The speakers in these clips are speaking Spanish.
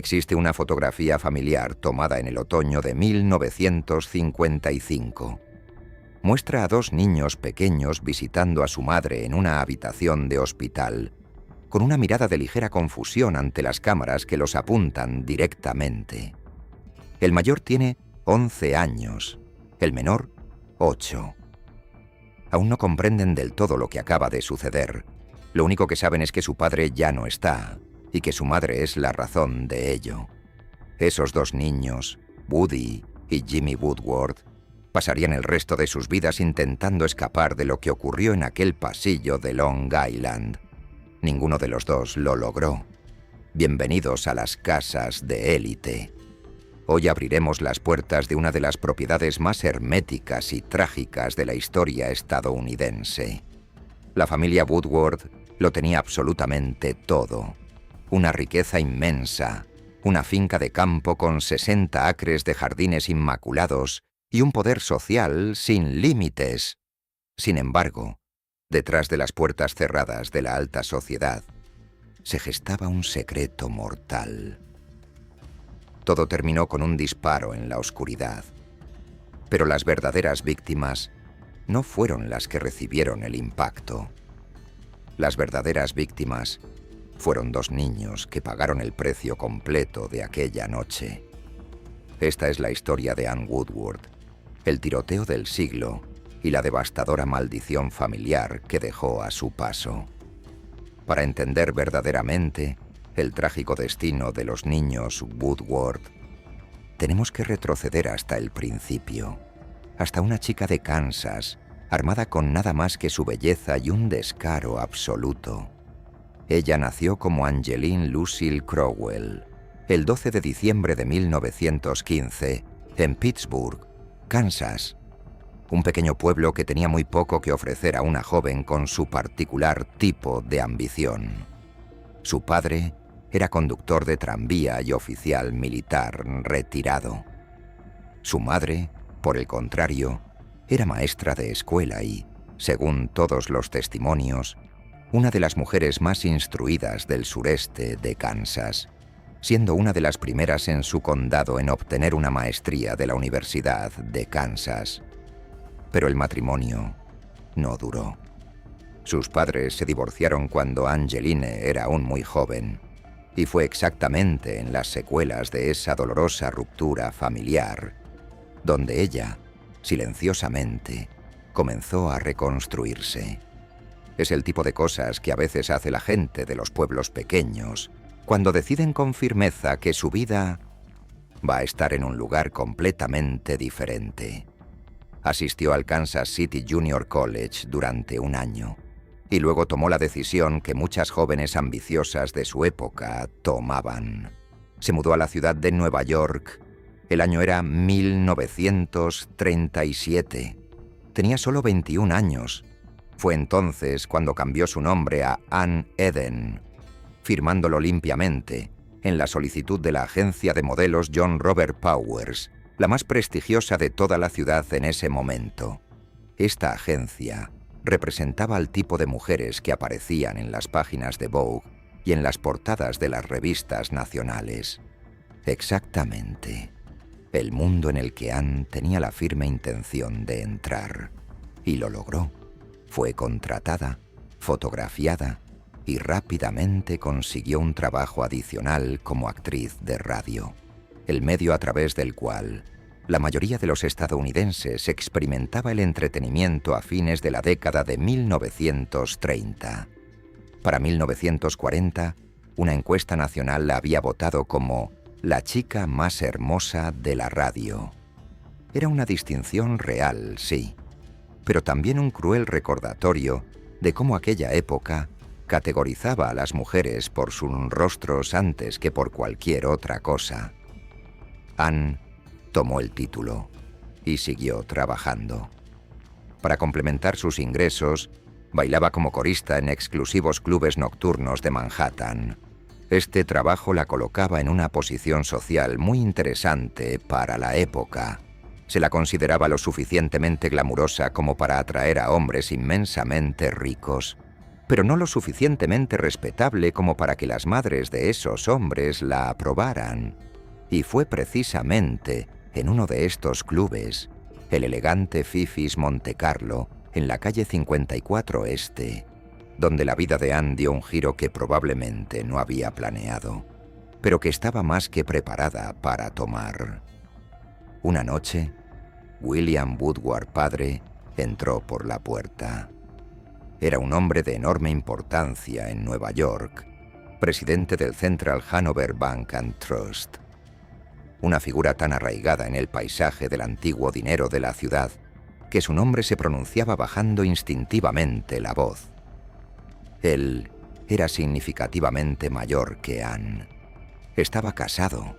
Existe una fotografía familiar tomada en el otoño de 1955. Muestra a dos niños pequeños visitando a su madre en una habitación de hospital, con una mirada de ligera confusión ante las cámaras que los apuntan directamente. El mayor tiene 11 años, el menor 8. Aún no comprenden del todo lo que acaba de suceder. Lo único que saben es que su padre ya no está y que su madre es la razón de ello. Esos dos niños, Woody y Jimmy Woodward, pasarían el resto de sus vidas intentando escapar de lo que ocurrió en aquel pasillo de Long Island. Ninguno de los dos lo logró. Bienvenidos a las casas de élite. Hoy abriremos las puertas de una de las propiedades más herméticas y trágicas de la historia estadounidense. La familia Woodward lo tenía absolutamente todo. Una riqueza inmensa, una finca de campo con 60 acres de jardines inmaculados y un poder social sin límites. Sin embargo, detrás de las puertas cerradas de la alta sociedad, se gestaba un secreto mortal. Todo terminó con un disparo en la oscuridad. Pero las verdaderas víctimas no fueron las que recibieron el impacto. Las verdaderas víctimas fueron dos niños que pagaron el precio completo de aquella noche. Esta es la historia de Ann Woodward, el tiroteo del siglo y la devastadora maldición familiar que dejó a su paso. Para entender verdaderamente el trágico destino de los niños Woodward, tenemos que retroceder hasta el principio, hasta una chica de Kansas, armada con nada más que su belleza y un descaro absoluto. Ella nació como Angeline Lucille Crowell, el 12 de diciembre de 1915, en Pittsburgh, Kansas, un pequeño pueblo que tenía muy poco que ofrecer a una joven con su particular tipo de ambición. Su padre era conductor de tranvía y oficial militar retirado. Su madre, por el contrario, era maestra de escuela y, según todos los testimonios, una de las mujeres más instruidas del sureste de Kansas, siendo una de las primeras en su condado en obtener una maestría de la Universidad de Kansas. Pero el matrimonio no duró. Sus padres se divorciaron cuando Angeline era aún muy joven, y fue exactamente en las secuelas de esa dolorosa ruptura familiar donde ella, silenciosamente, comenzó a reconstruirse. Es el tipo de cosas que a veces hace la gente de los pueblos pequeños cuando deciden con firmeza que su vida va a estar en un lugar completamente diferente. Asistió al Kansas City Junior College durante un año y luego tomó la decisión que muchas jóvenes ambiciosas de su época tomaban. Se mudó a la ciudad de Nueva York. El año era 1937. Tenía solo 21 años. Fue entonces cuando cambió su nombre a Ann Eden, firmándolo limpiamente en la solicitud de la agencia de modelos John Robert Powers, la más prestigiosa de toda la ciudad en ese momento. Esta agencia representaba al tipo de mujeres que aparecían en las páginas de Vogue y en las portadas de las revistas nacionales. Exactamente el mundo en el que Ann tenía la firme intención de entrar. Y lo logró. Fue contratada, fotografiada y rápidamente consiguió un trabajo adicional como actriz de radio, el medio a través del cual la mayoría de los estadounidenses experimentaba el entretenimiento a fines de la década de 1930. Para 1940, una encuesta nacional la había votado como la chica más hermosa de la radio. Era una distinción real, sí, pero también un cruel recordatorio de cómo aquella época categorizaba a las mujeres por sus rostros antes que por cualquier otra cosa. Ann tomó el título y siguió trabajando. Para complementar sus ingresos, bailaba como corista en exclusivos clubes nocturnos de Manhattan. Este trabajo la colocaba en una posición social muy interesante para la época. Se la consideraba lo suficientemente glamurosa como para atraer a hombres inmensamente ricos, pero no lo suficientemente respetable como para que las madres de esos hombres la aprobaran. Y fue precisamente en uno de estos clubes, el elegante Fifi's Monte Carlo, en la calle 54 Este, donde la vida de Anne dio un giro que probablemente no había planeado, pero que estaba más que preparada para tomar. Una noche, William Woodward padre entró por la puerta. Era un hombre de enorme importancia en Nueva York, presidente del Central Hanover Bank and Trust. Una figura tan arraigada en el paisaje del antiguo dinero de la ciudad que su nombre se pronunciaba bajando instintivamente la voz. Él era significativamente mayor que Anne. Estaba casado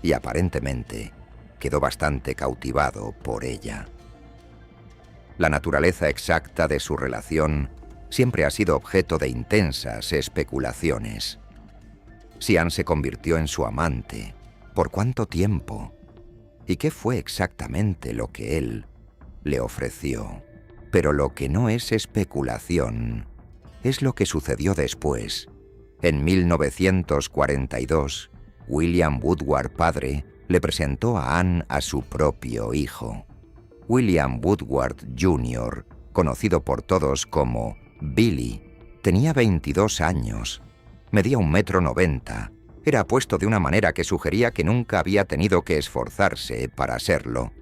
y aparentemente quedó bastante cautivado por ella. La naturaleza exacta de su relación siempre ha sido objeto de intensas especulaciones. Si Anne se convirtió en su amante, ¿por cuánto tiempo? ¿Y qué fue exactamente lo que él le ofreció? Pero lo que no es especulación es lo que sucedió después. En 1942, William Woodward padre le presentó a Anne a su propio hijo. William Woodward Jr., conocido por todos como Billy, tenía 22 años, medía 1,90 m, era apuesto de una manera que sugería que nunca había tenido que esforzarse para serlo,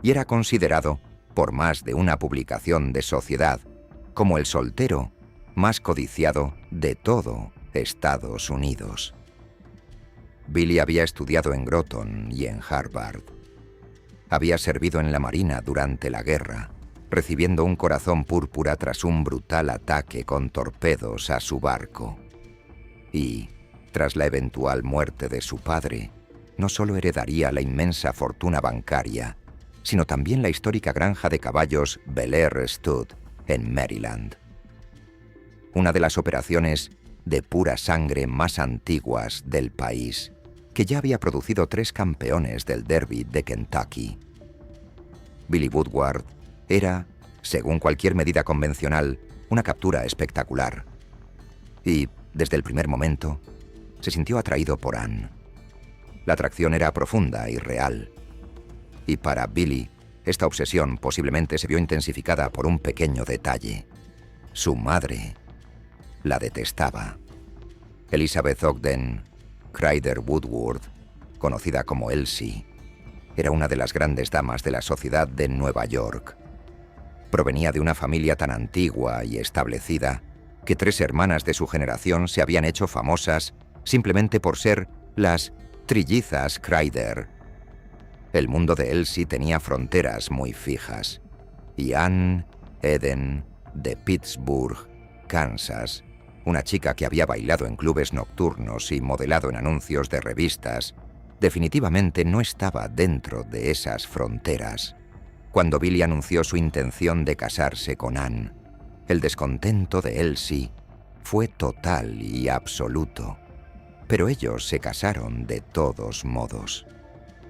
y era considerado, por más de una publicación de Sociedad, como el soltero más codiciado de todo Estados Unidos. Billy había estudiado en Groton y en Harvard. Había servido en la Marina durante la guerra, recibiendo un corazón púrpura tras un brutal ataque con torpedos a su barco. Y, tras la eventual muerte de su padre, no solo heredaría la inmensa fortuna bancaria, sino también la histórica granja de caballos Belair Stud en Maryland. Una de las operaciones de pura sangre más antiguas del país, que ya había producido 3 campeones del Derby de Kentucky. Billy Woodward era, según cualquier medida convencional, una captura espectacular. Y, desde el primer momento, se sintió atraído por Anne. La atracción era profunda y real. Y para Billy, esta obsesión posiblemente se vio intensificada por un pequeño detalle. Su madre la detestaba. Elizabeth Ogden Crider Woodward, conocida como Elsie, era una de las grandes damas de la sociedad de Nueva York. Provenía de una familia tan antigua y establecida que 3 hermanas de su generación se habían hecho famosas simplemente por ser las trillizas Crider. El mundo de Elsie tenía fronteras muy fijas, y Anne Eden, de Pittsburgh, Kansas, una chica que había bailado en clubes nocturnos y modelado en anuncios de revistas, definitivamente no estaba dentro de esas fronteras. Cuando Billy anunció su intención de casarse con Anne, el descontento de Elsie fue total y absoluto. Pero ellos se casaron de todos modos.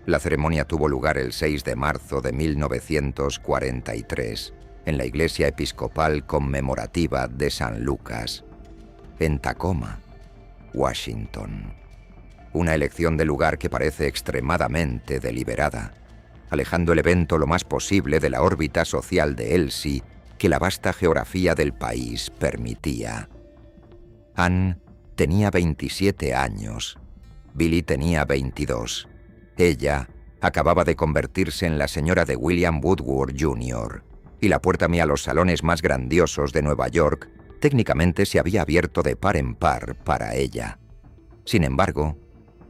La ceremonia tuvo lugar el 6 de marzo de 1943, en la iglesia episcopal conmemorativa de San Lucas, en Tacoma, Washington. Una elección de lugar que parece extremadamente deliberada, alejando el evento lo más posible de la órbita social de Elsie que la vasta geografía del país permitía. Anne tenía 27 años, Billy tenía 22. Ella acababa de convertirse en la señora de William Woodward Jr., y la puerta a los salones más grandiosos de Nueva York técnicamente se había abierto de par en par para ella. Sin embargo,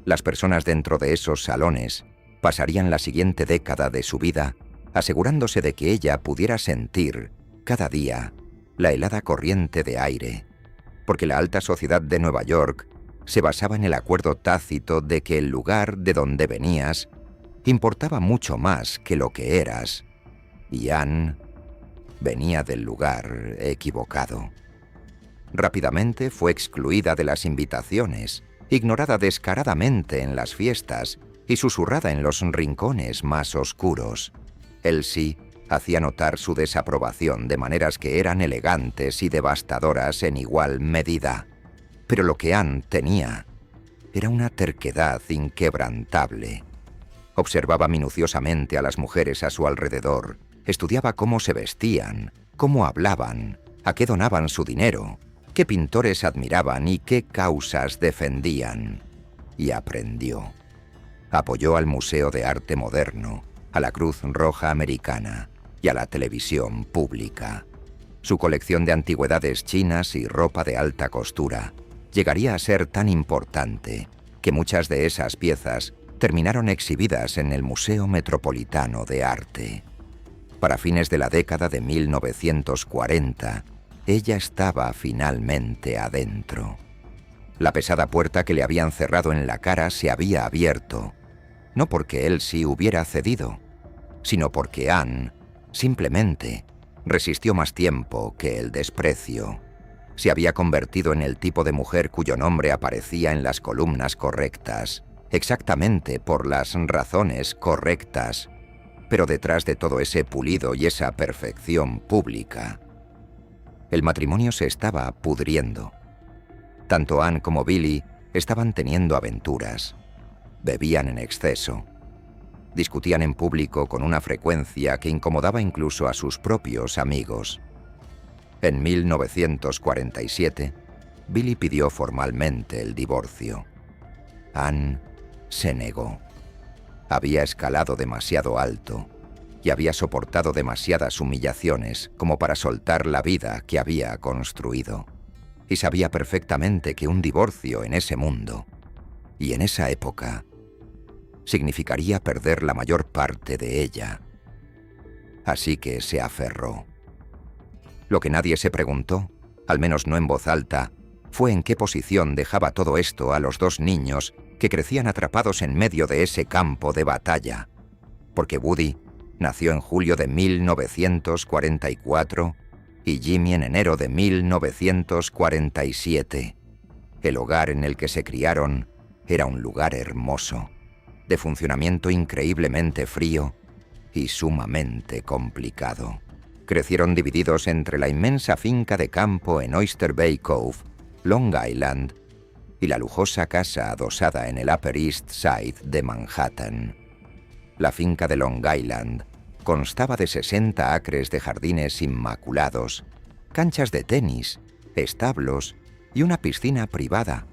las personas dentro de esos salones pasarían la siguiente década de su vida asegurándose de que ella pudiera sentir, cada día, la helada corriente de aire, porque la alta sociedad de Nueva York se basaba en el acuerdo tácito de que el lugar de donde venías importaba mucho más que lo que eras, y Anne venía del lugar equivocado. Rápidamente fue excluida de las invitaciones, ignorada descaradamente en las fiestas y susurrada en los rincones más oscuros. Elsie hacía notar su desaprobación de maneras que eran elegantes y devastadoras en igual medida. Pero lo que Anne tenía era una terquedad inquebrantable. Observaba minuciosamente a las mujeres a su alrededor, estudiaba cómo se vestían, cómo hablaban, a qué donaban su dinero, qué pintores admiraban y qué causas defendían. Y aprendió. Apoyó al Museo de Arte Moderno, a la Cruz Roja Americana y a la televisión pública. Su colección de antigüedades chinas y ropa de alta costura llegaría a ser tan importante que muchas de esas piezas terminaron exhibidas en el Museo Metropolitano de Arte. Para fines de la década de 1940, ella estaba finalmente adentro. La pesada puerta que le habían cerrado en la cara se había abierto, no porque él sí hubiera cedido, sino porque Anne, simplemente, resistió más tiempo que el desprecio. Se había convertido en el tipo de mujer cuyo nombre aparecía en las columnas correctas, exactamente por las razones correctas, pero detrás de todo ese pulido y esa perfección pública, el matrimonio se estaba pudriendo. Tanto Anne como Billy estaban teniendo aventuras. Bebían en exceso. Discutían en público con una frecuencia que incomodaba incluso a sus propios amigos. En 1947, Billy pidió formalmente el divorcio. Anne se negó. Había escalado demasiado alto y había soportado demasiadas humillaciones como para soltar la vida que había construido. Y sabía perfectamente que un divorcio en ese mundo y en esa época significaría perder la mayor parte de ella. Así que se aferró. Lo que nadie se preguntó, al menos no en voz alta, fue en qué posición dejaba todo esto a los dos niños que crecían atrapados en medio de ese campo de batalla. Porque Woody nació en julio de 1944 y Jimmy en enero de 1947. El hogar en el que se criaron era un lugar hermoso, de funcionamiento increíblemente frío y sumamente complicado. Crecieron divididos entre la inmensa finca de campo en Oyster Bay Cove, Long Island, y la lujosa casa adosada en el Upper East Side de Manhattan. La finca de Long Island constaba de 60 acres de jardines inmaculados, canchas de tenis, establos y una piscina privada.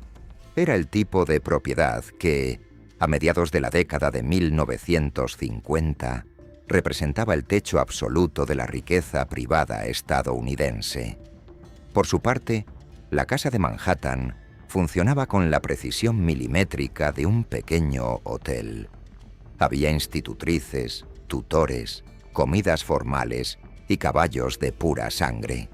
Era el tipo de propiedad que, a mediados de la década de 1950, representaba el techo absoluto de la riqueza privada estadounidense. Por su parte, la casa de Manhattan funcionaba con la precisión milimétrica de un pequeño hotel. Había institutrices, tutores, comidas formales y caballos de pura sangre.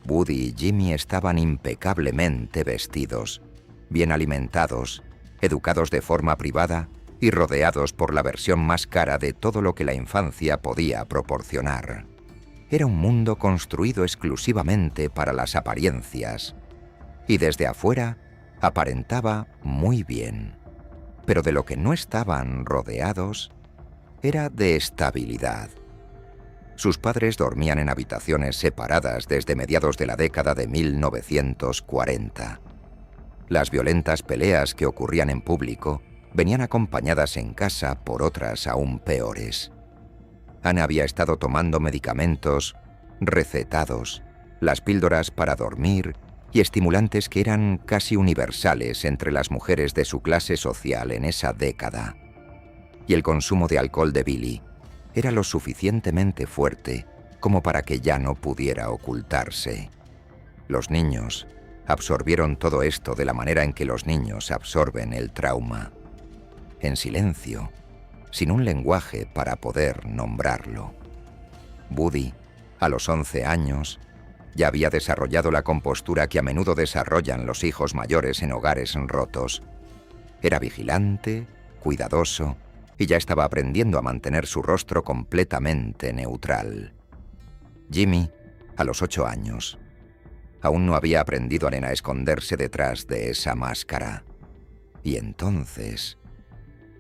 Woody y Jimmy estaban impecablemente vestidos, bien alimentados, educados de forma privada y rodeados por la versión más cara de todo lo que la infancia podía proporcionar. Era un mundo construido exclusivamente para las apariencias, y desde afuera aparentaba muy bien. Pero de lo que no estaban rodeados era de estabilidad. Sus padres dormían en habitaciones separadas desde mediados de la década de 1940. Las violentas peleas que ocurrían en público venían acompañadas en casa por otras aún peores. Anne había estado tomando medicamentos recetados, las píldoras para dormir y estimulantes que eran casi universales entre las mujeres de su clase social en esa década. Y el consumo de alcohol de Billy era lo suficientemente fuerte como para que ya no pudiera ocultarse. Los niños absorbieron todo esto de la manera en que los niños absorben el trauma. En silencio, sin un lenguaje para poder nombrarlo. Woody, a los 11 años, ya había desarrollado la compostura que a menudo desarrollan los hijos mayores en hogares rotos. Era vigilante, cuidadoso, y ya estaba aprendiendo a mantener su rostro completamente neutral. Jimmy, a los 8 años, aún no había aprendido a esconderse detrás de esa máscara. Y entonces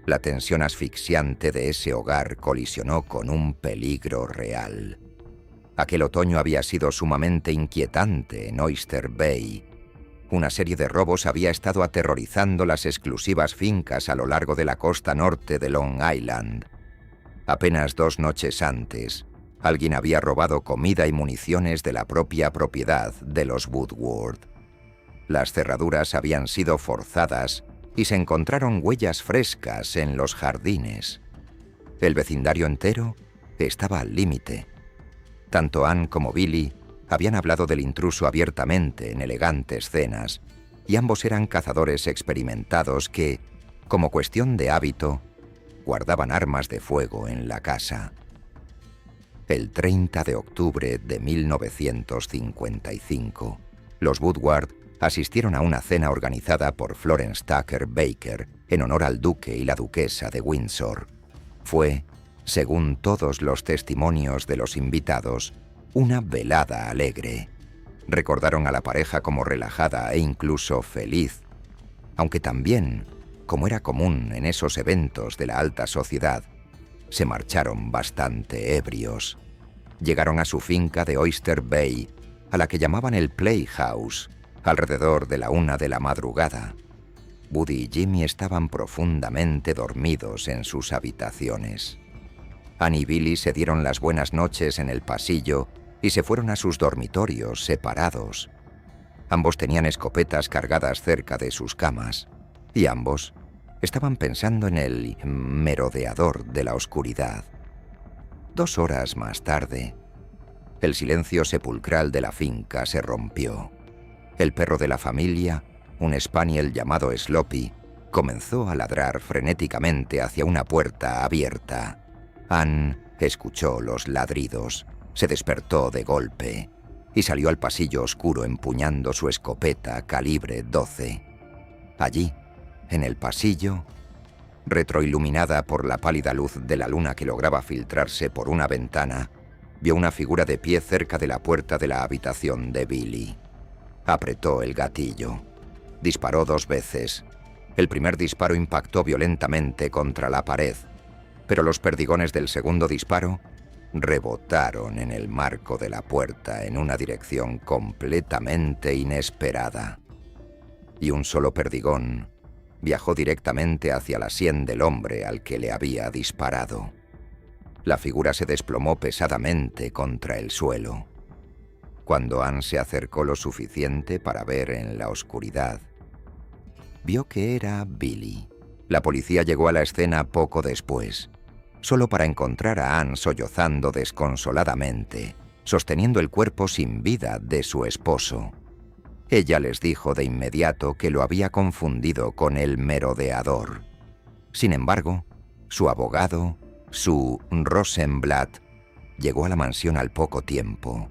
La tensión asfixiante de ese hogar colisionó con un peligro real. Aquel otoño había sido sumamente inquietante en Oyster Bay. Una serie de robos había estado aterrorizando las exclusivas fincas a lo largo de la costa norte de Long Island. Apenas 2 noches antes, alguien había robado comida y municiones de la propia propiedad de los Woodward. Las cerraduras habían sido forzadas y se encontraron huellas frescas en los jardines. El vecindario entero estaba al límite. Tanto Ann como Billy habían hablado del intruso abiertamente en elegantes cenas, y ambos eran cazadores experimentados que, como cuestión de hábito, guardaban armas de fuego en la casa. El 30 de octubre de 1955, los Woodward asistieron a una cena organizada por Florence Tucker Baker en honor al duque y la duquesa de Windsor. Fue, según todos los testimonios de los invitados, una velada alegre. Recordaron a la pareja como relajada e incluso feliz, aunque también, como era común en esos eventos de la alta sociedad, se marcharon bastante ebrios. Llegaron a su finca de Oyster Bay, a la que llamaban el Playhouse, alrededor de la 1 de la madrugada. Buddy y Jimmy estaban profundamente dormidos en sus habitaciones. Ann y Billy se dieron las buenas noches en el pasillo y se fueron a sus dormitorios separados. Ambos tenían escopetas cargadas cerca de sus camas, y ambos estaban pensando en el merodeador de la oscuridad. 2 horas más tarde, el silencio sepulcral de la finca se rompió. El perro de la familia, un spaniel llamado Sloppy, comenzó a ladrar frenéticamente hacia una puerta abierta. Ann escuchó los ladridos, se despertó de golpe y salió al pasillo oscuro empuñando su escopeta calibre 12. Allí, en el pasillo, retroiluminada por la pálida luz de la luna que lograba filtrarse por una ventana, vio una figura de pie cerca de la puerta de la habitación de Billy. Apretó el gatillo. Disparó 2 veces. El primer disparo impactó violentamente contra la pared, pero los perdigones del segundo disparo rebotaron en el marco de la puerta en una dirección completamente inesperada. Y un solo perdigón viajó directamente hacia la sien del hombre al que le había disparado. La figura se desplomó pesadamente contra el suelo. Cuando Ann se acercó lo suficiente para ver en la oscuridad, vio que era Billy. La policía llegó a la escena poco después, solo para encontrar a Ann sollozando desconsoladamente, sosteniendo el cuerpo sin vida de su esposo. Ella les dijo de inmediato que lo había confundido con el merodeador. Sin embargo, su abogado, Sue Rosenblatt, llegó a la mansión al poco tiempo.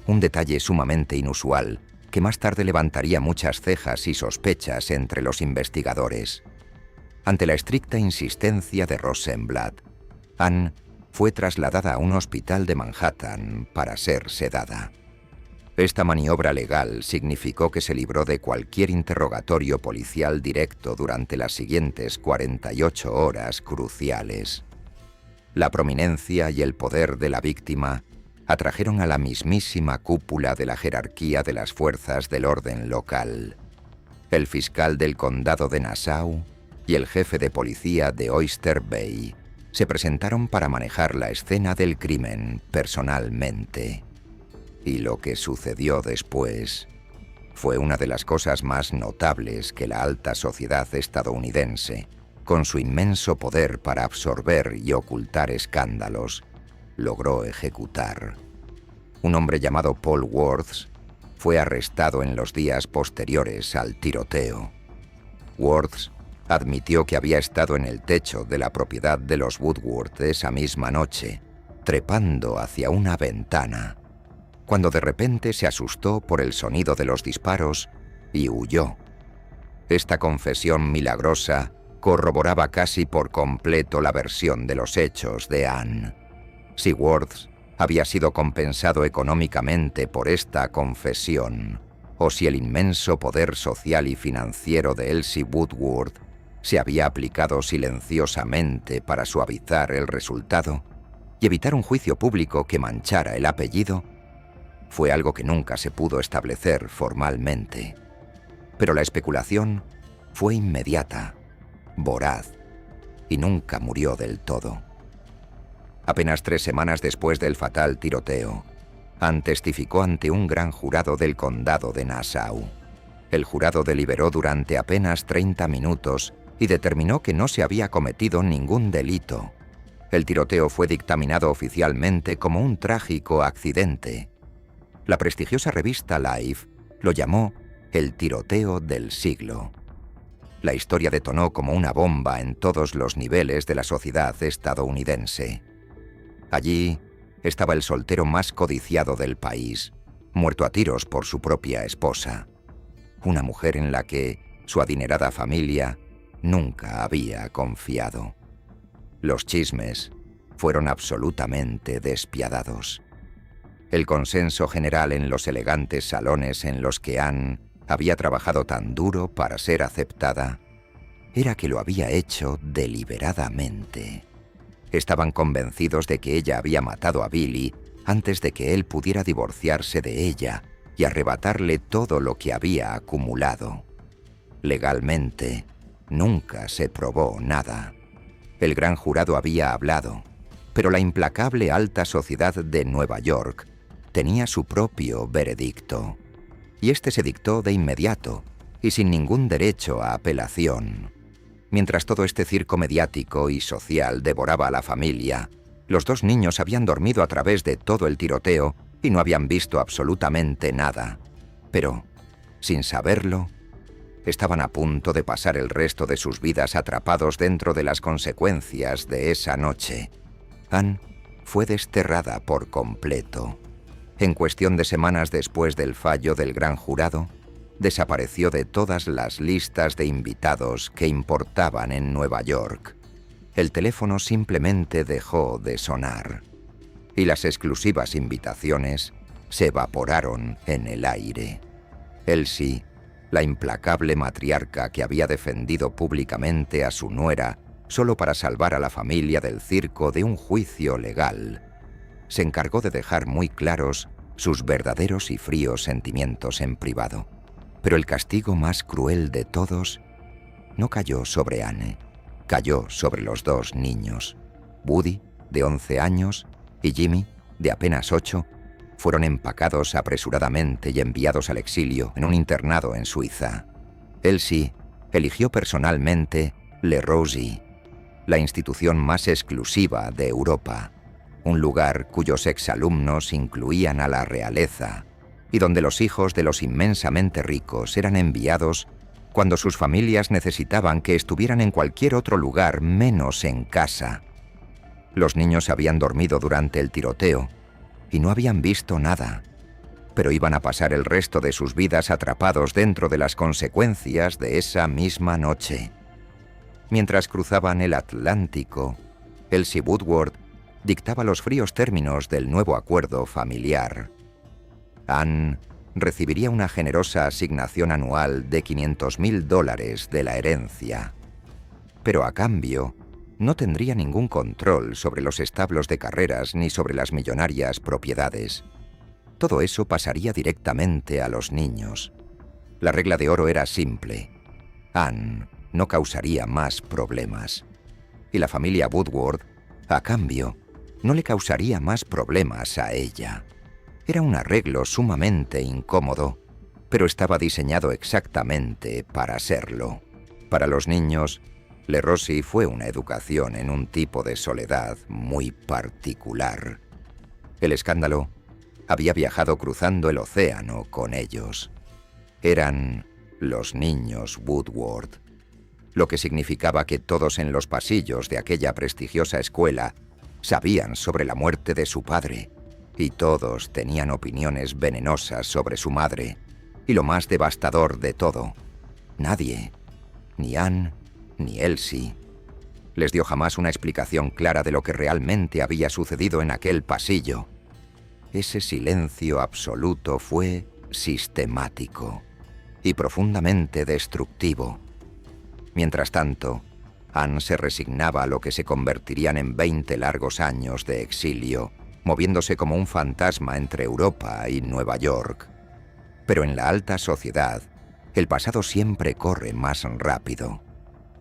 Un detalle sumamente inusual que más tarde levantaría muchas cejas y sospechas entre los investigadores. Ante la estricta insistencia de Rosenblatt, Ann fue trasladada a un hospital de Manhattan para ser sedada. Esta maniobra legal significó que se libró de cualquier interrogatorio policial directo durante las siguientes 48 horas cruciales. La prominencia y el poder de la víctima atrajeron a la mismísima cúpula de la jerarquía de las fuerzas del orden local. El fiscal del condado de Nassau y el jefe de policía de Oyster Bay se presentaron para manejar la escena del crimen personalmente. Y lo que sucedió después fue una de las cosas más notables que la alta sociedad estadounidense, con su inmenso poder para absorber y ocultar escándalos, logró ejecutar. Un hombre llamado Paul Worth fue arrestado en los días posteriores al tiroteo. Worth admitió que había estado en el techo de la propiedad de los Woodward esa misma noche, trepando hacia una ventana, cuando de repente se asustó por el sonido de los disparos y huyó. Esta confesión milagrosa corroboraba casi por completo la versión de los hechos de Ann. Si Worth había sido compensado económicamente por esta confesión, o si el inmenso poder social y financiero de Elsie Woodward se había aplicado silenciosamente para suavizar el resultado y evitar un juicio público que manchara el apellido, fue algo que nunca se pudo establecer formalmente. Pero la especulación fue inmediata, voraz, y nunca murió del todo. Apenas 3 semanas después del fatal tiroteo, Ann testificó ante un gran jurado del condado de Nassau. El jurado deliberó durante apenas 30 minutos y determinó que no se había cometido ningún delito. El tiroteo fue dictaminado oficialmente como un trágico accidente. La prestigiosa revista Life lo llamó el tiroteo del siglo. La historia detonó como una bomba en todos los niveles de la sociedad estadounidense. Allí estaba el soltero más codiciado del país, muerto a tiros por su propia esposa. Una mujer en la que su adinerada familia nunca había confiado. Los chismes fueron absolutamente despiadados. El consenso general en los elegantes salones en los que Ann había trabajado tan duro para ser aceptada era que lo había hecho deliberadamente. Estaban convencidos de que ella había matado a Billy antes de que él pudiera divorciarse de ella y arrebatarle todo lo que había acumulado. Legalmente, nunca se probó nada. El gran jurado había hablado, pero la implacable alta sociedad de Nueva York tenía su propio veredicto, y este se dictó de inmediato y sin ningún derecho a apelación. Mientras todo este circo mediático y social devoraba a la familia, los 2 niños habían dormido a través de todo el tiroteo y no habían visto absolutamente nada. Pero, sin saberlo, estaban a punto de pasar el resto de sus vidas atrapados dentro de las consecuencias de esa noche. Ann fue desterrada por completo. En cuestión de semanas después del fallo del gran jurado, desapareció de todas las listas de invitados que importaban en Nueva York. El teléfono simplemente dejó de sonar, y las exclusivas invitaciones se evaporaron en el aire. Elsie, la implacable matriarca que había defendido públicamente a su nuera solo para salvar a la familia del circo de un juicio legal, se encargó de dejar muy claros sus verdaderos y fríos sentimientos en privado. Pero el castigo más cruel de todos no cayó sobre Anne, cayó sobre los 2 niños. Woody, de 11 años, y Jimmy, de apenas 8, fueron empacados apresuradamente y enviados al exilio en un internado en Suiza. Elsie eligió personalmente Le Rosey, la institución más exclusiva de Europa, un lugar cuyos exalumnos incluían a la realeza y donde los hijos de los inmensamente ricos eran enviados cuando sus familias necesitaban que estuvieran en cualquier otro lugar menos en casa. Los niños habían dormido durante el tiroteo y no habían visto nada, pero iban a pasar el resto de sus vidas atrapados dentro de las consecuencias de esa misma noche. Mientras cruzaban el Atlántico, Elsie Woodward dictaba los fríos términos del nuevo acuerdo familiar. Ann recibiría una generosa asignación anual de $500,000 de la herencia, pero a cambio no tendría ningún control sobre los establos de carreras ni sobre las millonarias propiedades. Todo eso pasaría directamente a los niños. La regla de oro era simple. Ann no causaría más problemas. Y la familia Woodward, a cambio, no le causaría más problemas a ella. Era un arreglo sumamente incómodo, pero estaba diseñado exactamente para serlo. Para los niños, Le Rosey fue una educación en un tipo de soledad muy particular. El escándalo había viajado cruzando el océano con ellos. Eran los niños Woodward, lo que significaba que todos en los pasillos de aquella prestigiosa escuela sabían sobre la muerte de su padre, y todos tenían opiniones venenosas sobre su madre. Y lo más devastador de todo, nadie, ni Ann ni Elsie, les dio jamás una explicación clara de lo que realmente había sucedido en aquel pasillo. Ese silencio absoluto fue sistemático y profundamente destructivo. Mientras tanto, Anne se resignaba a lo que se convertirían en 20 largos años de exilio, moviéndose como un fantasma entre Europa y Nueva York. Pero en la alta sociedad, el pasado siempre corre más rápido.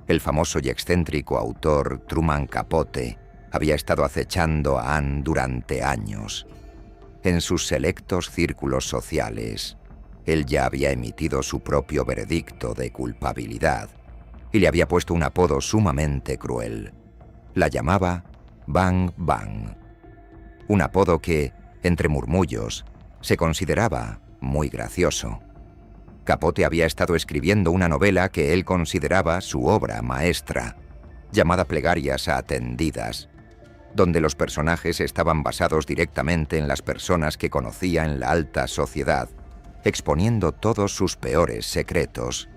El famoso y excéntrico autor Truman Capote había estado acechando a Anne durante años. En sus selectos círculos sociales, él ya había emitido su propio veredicto de culpabilidad y le había puesto un apodo sumamente cruel. La llamaba Bang Bang, un apodo que, entre murmullos, se consideraba muy gracioso. Capote había estado escribiendo una novela que él consideraba su obra maestra, llamada Plegarias Atendidas, donde los personajes estaban basados directamente en las personas que conocía en la alta sociedad, exponiendo todos sus peores secretos.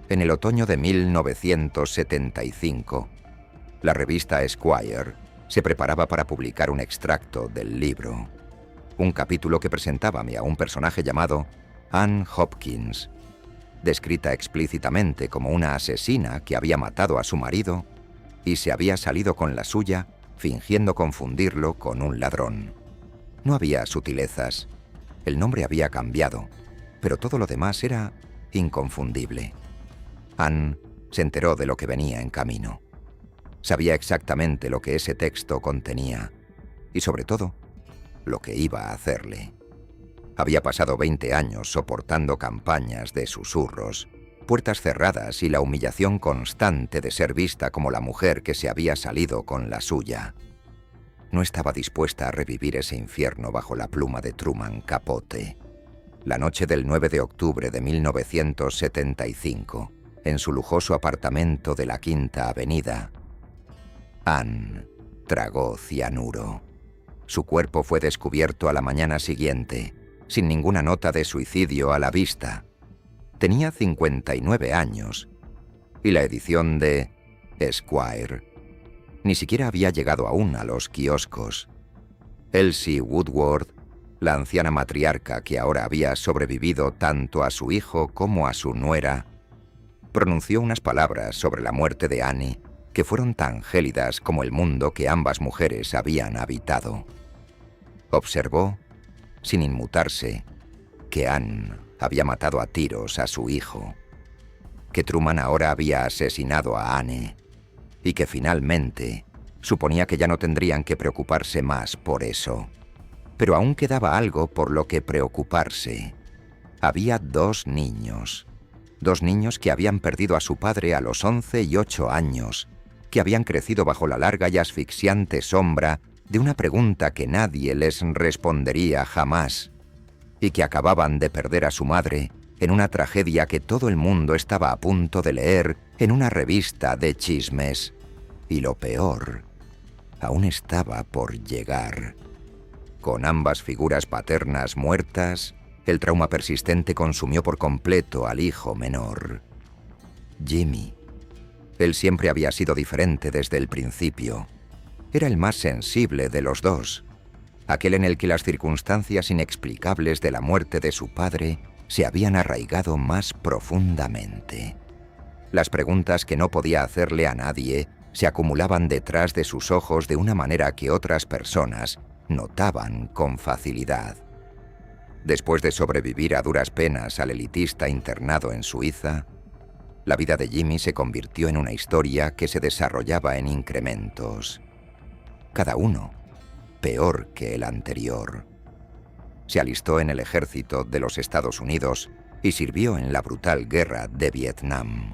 En el otoño de 1975, la revista Esquire se preparaba para publicar un extracto del libro, un capítulo que presentaba a un personaje llamado Anne Hopkins, descrita explícitamente como una asesina que había matado a su marido y se había salido con la suya fingiendo confundirlo con un ladrón. No había sutilezas, el nombre había cambiado, pero todo lo demás era inconfundible. Anne se enteró de lo que venía en camino. Sabía exactamente lo que ese texto contenía y, sobre todo, lo que iba a hacerle. Había pasado 20 años soportando campañas de susurros, puertas cerradas y la humillación constante de ser vista como la mujer que se había salido con la suya. No estaba dispuesta a revivir ese infierno bajo la pluma de Truman Capote. La noche del 9 de octubre de 1975, en su lujoso apartamento de la Quinta Avenida, Anne tragó cianuro. Su cuerpo fue descubierto a la mañana siguiente, sin ninguna nota de suicidio a la vista. Tenía 59 años, y la edición de Esquire ni siquiera había llegado aún a los kioscos. Elsie Woodward, la anciana matriarca que ahora había sobrevivido tanto a su hijo como a su nuera, pronunció unas palabras sobre la muerte de Annie que fueron tan gélidas como el mundo que ambas mujeres habían habitado. Observó, sin inmutarse, que Anne había matado a tiros a su hijo, que Truman ahora había asesinado a Anne y que finalmente suponía que ya no tendrían que preocuparse más por eso. Pero aún quedaba algo por lo que preocuparse. Había dos niños que habían perdido a su padre a los 11 y 8 años, que habían crecido bajo la larga y asfixiante sombra de una pregunta que nadie les respondería jamás, y que acababan de perder a su madre en una tragedia que todo el mundo estaba a punto de leer en una revista de chismes. Y lo peor, aún estaba por llegar. Con ambas figuras paternas muertas, el trauma persistente consumió por completo al hijo menor, Jimmy. Él siempre había sido diferente desde el principio. Era el más sensible de los dos, aquel en el que las circunstancias inexplicables de la muerte de su padre se habían arraigado más profundamente. Las preguntas que no podía hacerle a nadie se acumulaban detrás de sus ojos de una manera que otras personas notaban con facilidad. Después de sobrevivir a duras penas al elitista internado en Suiza, la vida de Jimmy se convirtió en una historia que se desarrollaba en incrementos, cada uno peor que el anterior. Se alistó en el ejército de los Estados Unidos y sirvió en la brutal guerra de Vietnam.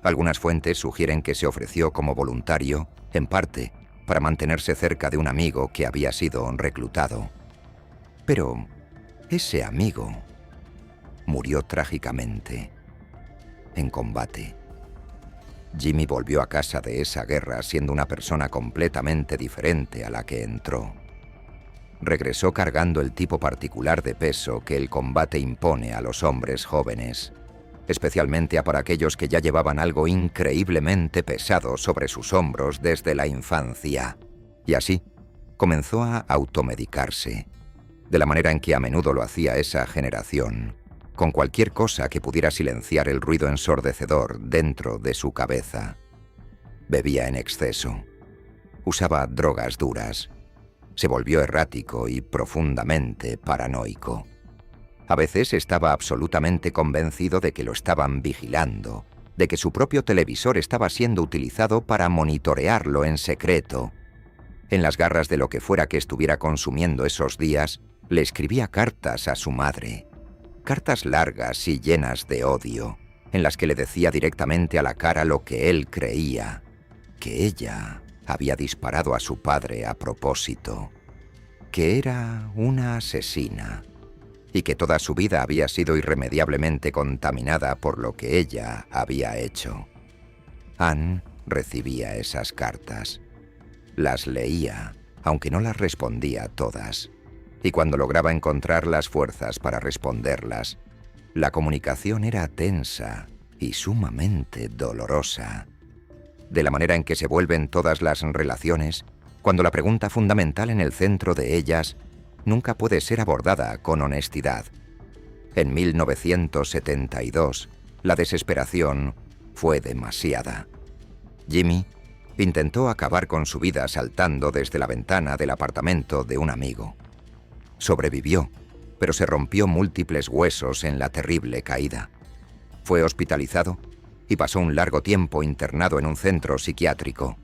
Algunas fuentes sugieren que se ofreció como voluntario, en parte, para mantenerse cerca de un amigo que había sido reclutado. Pero ese amigo murió trágicamente en combate. Jimmy volvió a casa de esa guerra siendo una persona completamente diferente a la que entró. Regresó cargando el tipo particular de peso que el combate impone a los hombres jóvenes, especialmente para aquellos que ya llevaban algo increíblemente pesado sobre sus hombros desde la infancia. Y así, comenzó a automedicarse, de la manera en que a menudo lo hacía esa generación, con cualquier cosa que pudiera silenciar el ruido ensordecedor dentro de su cabeza. Bebía en exceso. Usaba drogas duras. Se volvió errático y profundamente paranoico. A veces estaba absolutamente convencido de que lo estaban vigilando, de que su propio televisor estaba siendo utilizado para monitorearlo en secreto. En las garras de lo que fuera que estuviera consumiendo esos días, le escribía cartas a su madre. Cartas largas y llenas de odio, en las que le decía directamente a la cara lo que él creía, que ella había disparado a su padre a propósito, que era una asesina y que toda su vida había sido irremediablemente contaminada por lo que ella había hecho. Anne recibía esas cartas. Las leía, aunque no las respondía todas, y cuando lograba encontrar las fuerzas para responderlas, la comunicación era tensa y sumamente dolorosa. De la manera en que se vuelven todas las relaciones, cuando la pregunta fundamental en el centro de ellas nunca puede ser abordada con honestidad. En 1972, la desesperación fue demasiada. Jimmy intentó acabar con su vida saltando desde la ventana del apartamento de un amigo. Sobrevivió, pero se rompió múltiples huesos en la terrible caída. Fue hospitalizado y pasó un largo tiempo internado en un centro psiquiátrico.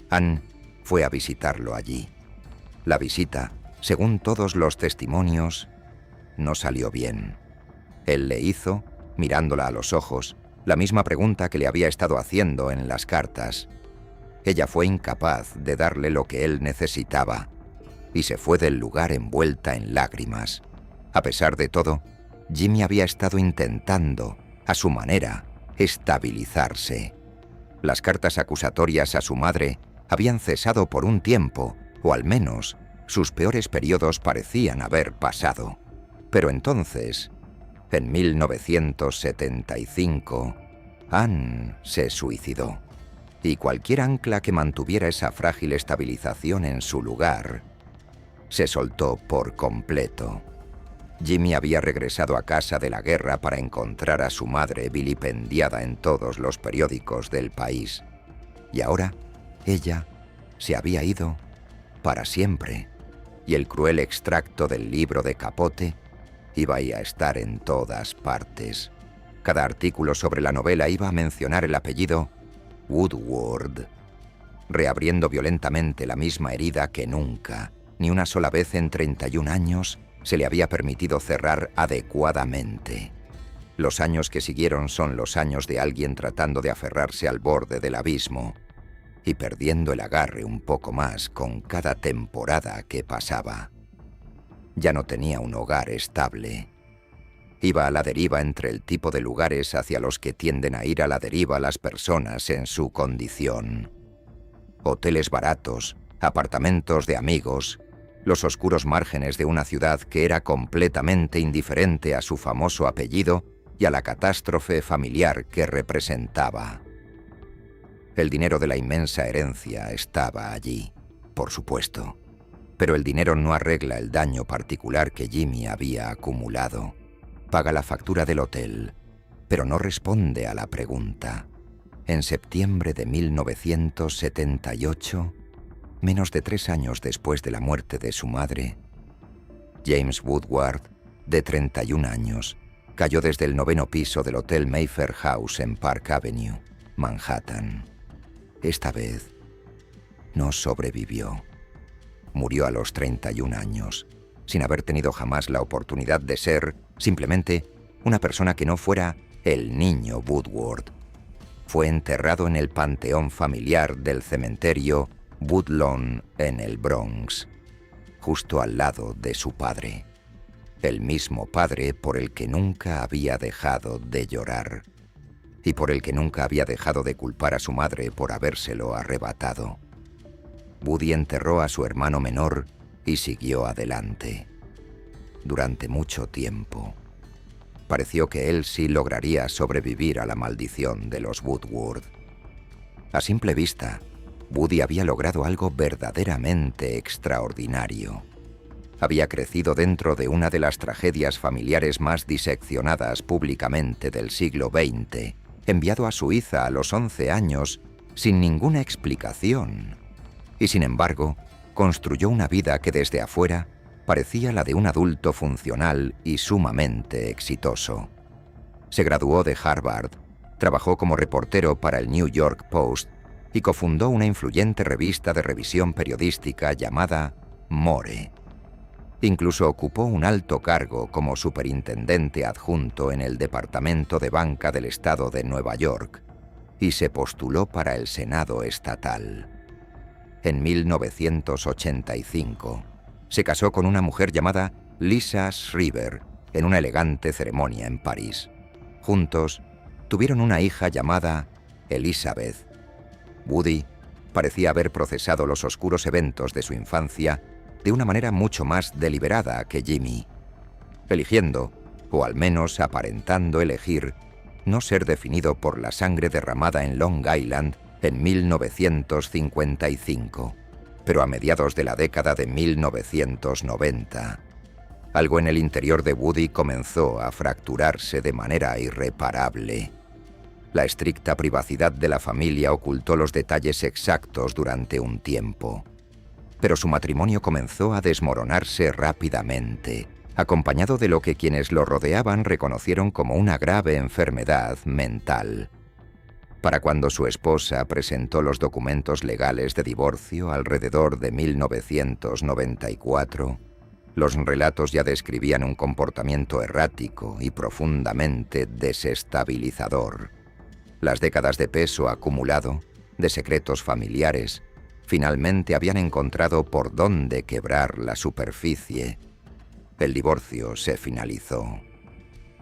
Anne fue a visitarlo allí. La visita, según todos los testimonios, no salió bien. Él le hizo, mirándola a los ojos, la misma pregunta que le había estado haciendo en las cartas. Ella fue incapaz de darle lo que él necesitaba y se fue del lugar envuelta en lágrimas. A pesar de todo, Jimmy había estado intentando, a su manera, estabilizarse. Las cartas acusatorias a su madre habían cesado por un tiempo, o al menos sus peores periodos parecían haber pasado. Pero entonces, en 1975, Anne se suicidó, y cualquier ancla que mantuviera esa frágil estabilización en su lugar se soltó por completo. Jimmy había regresado a casa de la guerra para encontrar a su madre vilipendiada en todos los periódicos del país. Y ahora, ella se había ido para siempre, y el cruel extracto del libro de Capote iba a estar en todas partes. Cada artículo sobre la novela iba a mencionar el apellido Woodward, reabriendo violentamente la misma herida que nunca, ni una sola vez en 31 años, se le había permitido cerrar adecuadamente. Los años que siguieron son los años de alguien tratando de aferrarse al borde del abismo y perdiendo el agarre un poco más con cada temporada que pasaba. Ya no tenía un hogar estable. Iba a la deriva entre el tipo de lugares hacia los que tienden a ir a la deriva las personas en su condición. Hoteles baratos, apartamentos de amigos, los oscuros márgenes de una ciudad que era completamente indiferente a su famoso apellido y a la catástrofe familiar que representaba. El dinero de la inmensa herencia estaba allí, por supuesto, pero el dinero no arregla el daño particular que Jimmy había acumulado. Paga la factura del hotel, pero no responde a la pregunta. En septiembre de 1978, menos de 3 años después de la muerte de su madre, James Woodward, de 31 años, cayó desde el 9º piso del Hotel Mayfair House en Park Avenue, Manhattan. Esta vez no sobrevivió. Murió a los 31 años, sin haber tenido jamás la oportunidad de ser, simplemente, una persona que no fuera el niño Woodward. Fue enterrado en el panteón familiar del cementerio Woodlawn en el Bronx, justo al lado de su padre, el mismo padre por el que nunca había dejado de llorar y por el que nunca había dejado de culpar a su madre por habérselo arrebatado. Woody enterró a su hermano menor y siguió adelante. Durante mucho tiempo, pareció que él sí lograría sobrevivir a la maldición de los Woodward. A simple vista, Woody había logrado algo verdaderamente extraordinario. había crecido dentro de una de las tragedias familiares más diseccionadas públicamente del siglo XX, enviado a Suiza a los 11 años sin ninguna explicación. Y sin embargo, construyó una vida que desde afuera parecía la de un adulto funcional y sumamente exitoso. Se graduó de Harvard, trabajó como reportero para el New York Post y cofundó una influyente revista de revisión periodística llamada More. Incluso ocupó un alto cargo como superintendente adjunto en el Departamento de Banca del Estado de Nueva York y se postuló para el Senado estatal. En 1985, se casó con una mujer llamada Lisa Schreiber en una elegante ceremonia en París. Juntos, tuvieron una hija llamada Elizabeth. Woody parecía haber procesado los oscuros eventos de su infancia de una manera mucho más deliberada que Jimmy, eligiendo, o al menos aparentando elegir, no ser definido por la sangre derramada en Long Island en 1955, pero a mediados de la década de 1990. Algo en el interior de Woody comenzó a fracturarse de manera irreparable. La estricta privacidad de la familia ocultó los detalles exactos durante un tiempo. Pero su matrimonio comenzó a desmoronarse rápidamente, acompañado de lo que quienes lo rodeaban reconocieron como una grave enfermedad mental. Para cuando su esposa presentó los documentos legales de divorcio alrededor de 1994, los relatos ya describían un comportamiento errático y profundamente desestabilizador. Las décadas de peso acumulado, de secretos familiares, finalmente habían encontrado por dónde quebrar la superficie. El divorcio se finalizó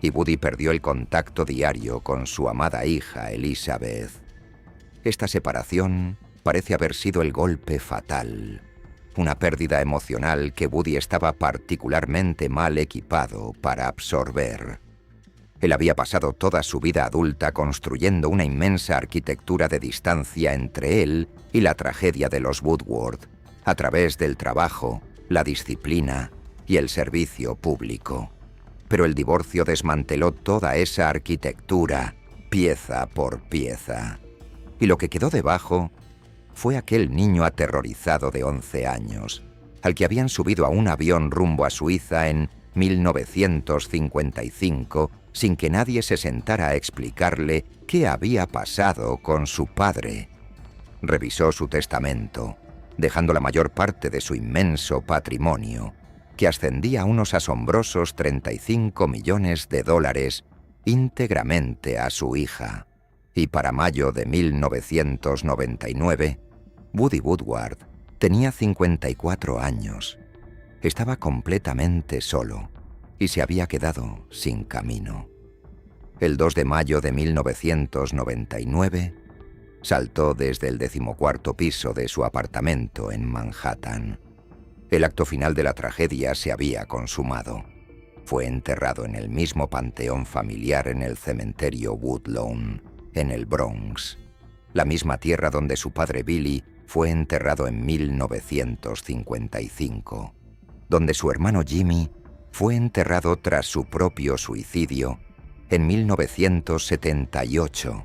y Woody perdió el contacto diario con su amada hija Elizabeth. Esta separación parece haber sido el golpe fatal, una pérdida emocional que Woody estaba particularmente mal equipado para absorber. Él había pasado toda su vida adulta construyendo una inmensa arquitectura de distancia entre él y la tragedia de los Woodward, a través del trabajo, la disciplina y el servicio público. Pero el divorcio desmanteló toda esa arquitectura, pieza por pieza. Y lo que quedó debajo fue aquel niño aterrorizado de 11 años, al que habían subido a un avión rumbo a Suiza en 1955, sin que nadie se sentara a explicarle qué había pasado con su padre. Revisó su testamento, dejando la mayor parte de su inmenso patrimonio, que ascendía a unos asombrosos $35 millones, íntegramente a su hija. Y para mayo de 1999, Woody Woodward tenía 54 años. Estaba completamente solo y se había quedado sin camino. El 2 de mayo de 1999, saltó desde el 14º piso de su apartamento en Manhattan. El acto final de la tragedia se había consumado. Fue enterrado en el mismo panteón familiar en el cementerio Woodlawn, en el Bronx, la misma tierra donde su padre Billy fue enterrado en 1955, donde su hermano Jimmy fue enterrado tras su propio suicidio en 1978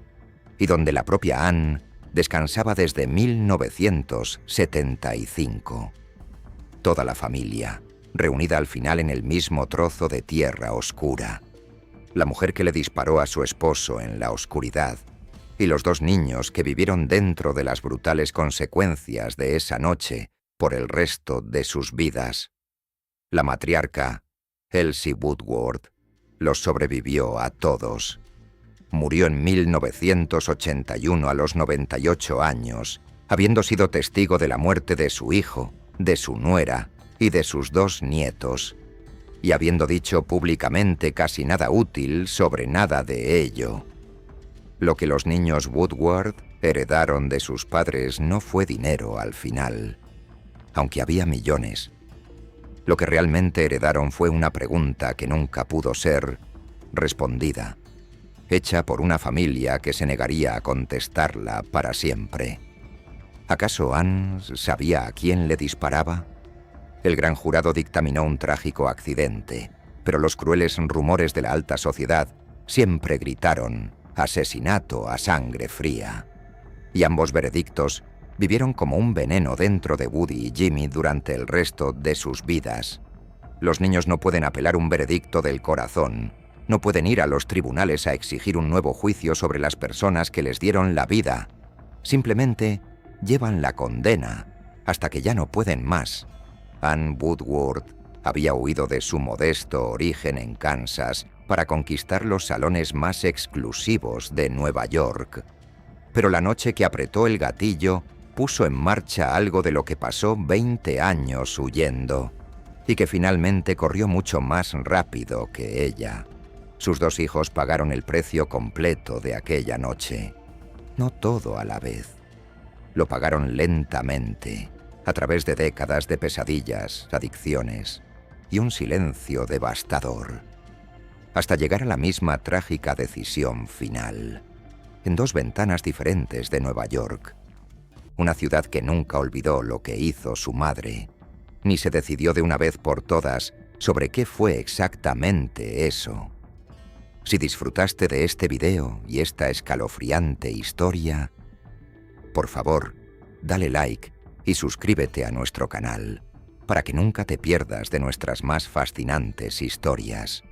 y donde la propia Anne descansaba desde 1975. Toda la familia, reunida al final en el mismo trozo de tierra oscura. La mujer que le disparó a su esposo en la oscuridad y los 2 niños que vivieron dentro de las brutales consecuencias de esa noche por el resto de sus vidas. La matriarca, Elsie Woodward, los sobrevivió a todos. Murió en 1981 a los 98 años, habiendo sido testigo de la muerte de su hijo, de su nuera y de sus 2 nietos, y habiendo dicho públicamente casi nada útil sobre nada de ello. Lo que los niños Woodward heredaron de sus padres no fue dinero al final, aunque había millones. Lo que realmente heredaron fue una pregunta que nunca pudo ser respondida, hecha por una familia que se negaría a contestarla para siempre. ¿Acaso Anne sabía a quién le disparaba? El gran jurado dictaminó un trágico accidente, pero los crueles rumores de la alta sociedad siempre gritaron asesinato a sangre fría. Y ambos veredictos vivieron como un veneno dentro de Woody y Jimmy durante el resto de sus vidas. Los niños no pueden apelar un veredicto del corazón, no pueden ir a los tribunales a exigir un nuevo juicio sobre las personas que les dieron la vida. Simplemente llevan la condena hasta que ya no pueden más. Ann Woodward había huido de su modesto origen en Kansas para conquistar los salones más exclusivos de Nueva York. Pero la noche que apretó el gatillo puso en marcha algo de lo que pasó 20 años huyendo y que finalmente corrió mucho más rápido que ella. Sus 2 hijos pagaron el precio completo de aquella noche. No todo a la vez. Lo pagaron lentamente, a través de décadas de pesadillas, adicciones y un silencio devastador, hasta llegar a la misma trágica decisión final, en 2 ventanas diferentes de Nueva York. Una ciudad que nunca olvidó lo que hizo su madre, ni se decidió de una vez por todas sobre qué fue exactamente eso. Si disfrutaste de este video y esta escalofriante historia, por favor, dale like y suscríbete a nuestro canal para que nunca te pierdas de nuestras más fascinantes historias.